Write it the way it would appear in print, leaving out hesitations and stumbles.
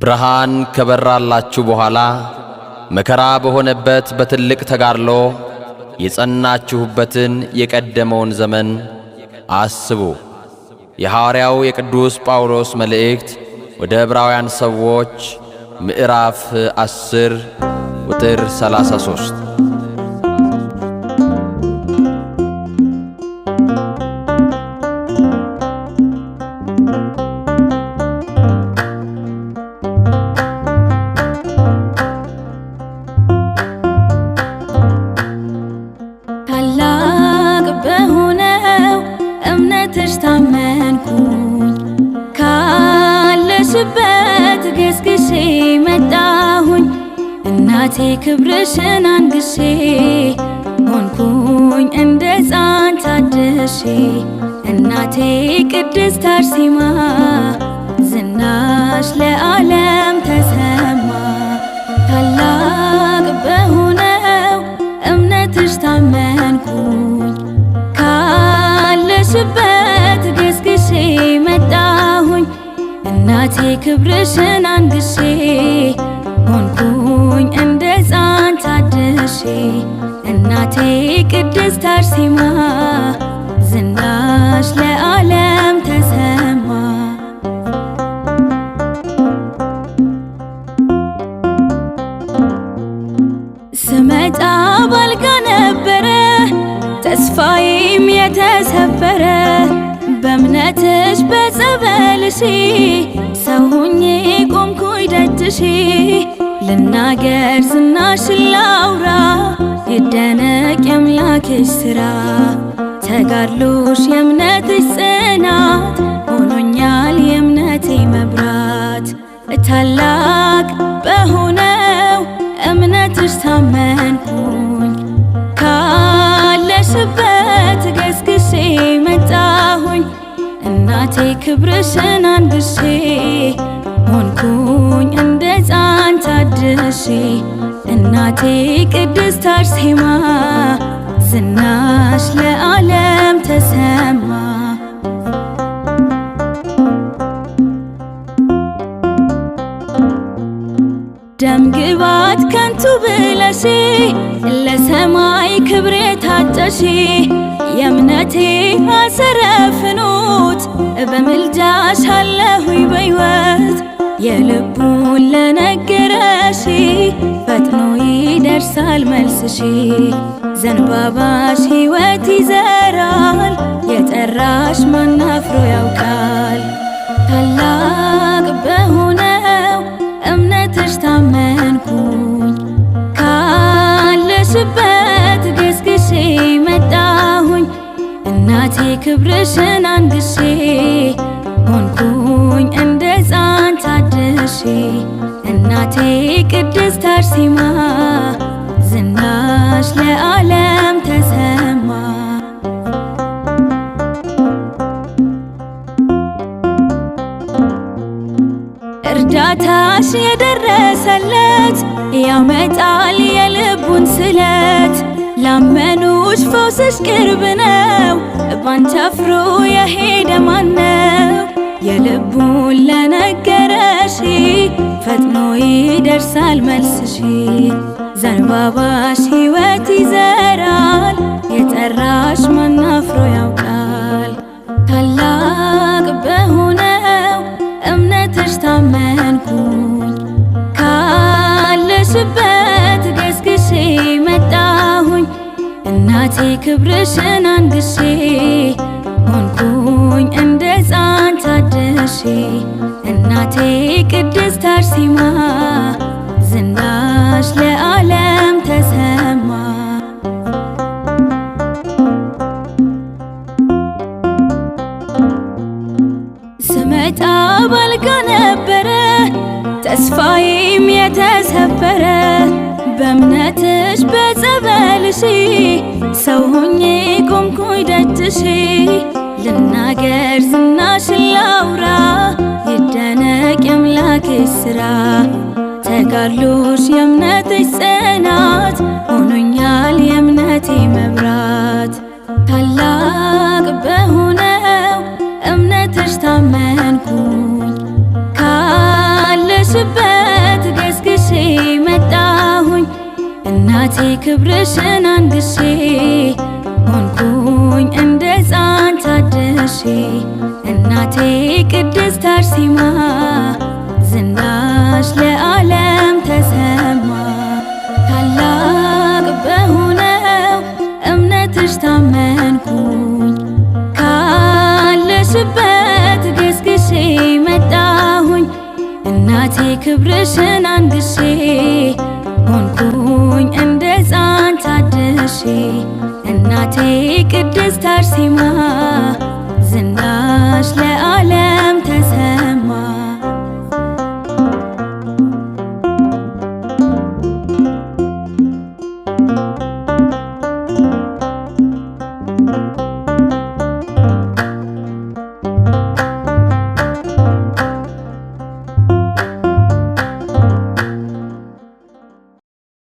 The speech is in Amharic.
ብርሃን ከበራላችሁ በኋላ መከራ በሆነበት በትልቅ ተጋድሎ የጸናችሁበትን የቀደመውን ዘመን አስቡ። የሐዋርያው የቅዱስ ጳውሎስ መልእክት ወደ ዕብራውያን ሰዎች ምዕራፍ 10 ቁጥር 33። ታላቅ በሆነው እምነትሽ ታመንኩኝ፣ ካለሽበት ገስግሼ መጣሁኝ። እናቴ ክብርሽን አንግሼ ሆንኩኝ እንደ ሕፃን ታድሼ። እናቴ ቅድስት አርሴማ ዝናሽ ለዓለም ተሰማ። ታላቅ በሆነው እምነትሽ ታመንኩኝ፣ ካለሽበት ገስግሼ መጣሁኝ። እናቴ ክብርሽን አንግሼ ሆንኩኝ እንደ ሕፃን ታድሼ። እናቴ ቅድስት አርሴማ ዝናሽ ለዓለም ተሰማ። ስመጣ ባልጋ ነበረ ተስፋዬም የተሰበረ፣ በእምነትሽ በጸበልሽ ሰው ሆኜ ቆምኩኝ ደጅሽ። ልናገር ዝናሽን ላውራ ይደነቅ የአምላክሽ ሥራ። ተጋድሎሽ የእምነትሽ ጽናት ሆኖኛል የእምነቴ መብራት። ታላቅ በሆነው እምነትሽ ታመንኩኝ፣ ካለሽበት ገስግሼ መጣሁኝ። እናቴ ክብርሽን አንግሼ ሆንኩኝ እንደ ሕፃን ታድሼ። እናቴ ቅድስት አርሴማ ዝናሽ ለዓለም ተሰማ። ደም ግባት ከንቱ ብለሽ ለሰማይ ክብር የታጨሽ፣ የእምነቴ አሰረ ፍኖት በምልጃሽ አለሁኝ በሕይወት። የልቡን ለነገረሽ ፈጥኖ ይደርሳል መልስሽ። ዘንባባሽ ሕይወት ይዘራል፣ የጠራሽ ማን አፍሮ ያውቃል። ታላቅ በሆነው እምነትሽ ታመንኩኝ፣ ካለሽበት ገስግሼ መጣሁኝ። እናቴ ክብርሽን አንግሼ ሆንኩኝ እንደ ሕፃን ታድሼ። እናቴ ቅድስት አርሴማ ዝናሽ ለዓለም ተሰማ። እርዳታሽ የደረሰለት ያመጣል የልቡን ስለት። ላመኑሽ ፈውስሽ ቅርብ ነው፣ ባንቺ አፍሮ የሄደ ማነው? የልቡን ለነገረሽ ፈጥኖ ይደርሳል መልስሽ። ዘንባባሽ ሕይወት ይዘራል፣ የጠራሽ ማን አፍሮ ያውቃል። ታላቅ በሆነው እምነትሽ ታመንኩኝ፣ ካለሽበት ገስግሼ መጣሁኝ። እናቴ ክብርሽን አንግሼ ሆንኩኝ እንደ ሕፃን ታድሼ። እናቴ ቅድስት አርሴማ ዝናሽ ለዓለም ተሰማ። ስመጣ ባልጋ ነበረ ተስፋዬም የተሰበረ፣ በእምነትሽ በጸበልሽ ሰው ሆኜ ቆምኩኝ ደጅሽ። ልናገር ዝናሽን ላውራ ይደነቅ የአምላክሽ ሥራ። ተጋድሎሽ የእምነትሽ ጽናት ሆኖኛል የእምነቴ መብራት። ታላቅ በሆነው እምነትሽ ታመንኩኝ፣ ካለሽበት እናቴ ክብርሽን አንግሼ ሆንኩኝ እንደ ሕፃን ታድሼ እናቴ ቅድስት አርሴማ ዝናሽ ለዓለም ተሰማ። ታላቅ በሆነው እምነትሽ ታመንኩኝ ካለሽበት ገስግሼ መጣሁኝ እናቴ ክብርሽን አንግሼ ሆንኩኝ እንደ ሕፃን ታድሼ እናቴ ቅድስት አርሴማ ዝናሽ ለዓለም ተሰማ።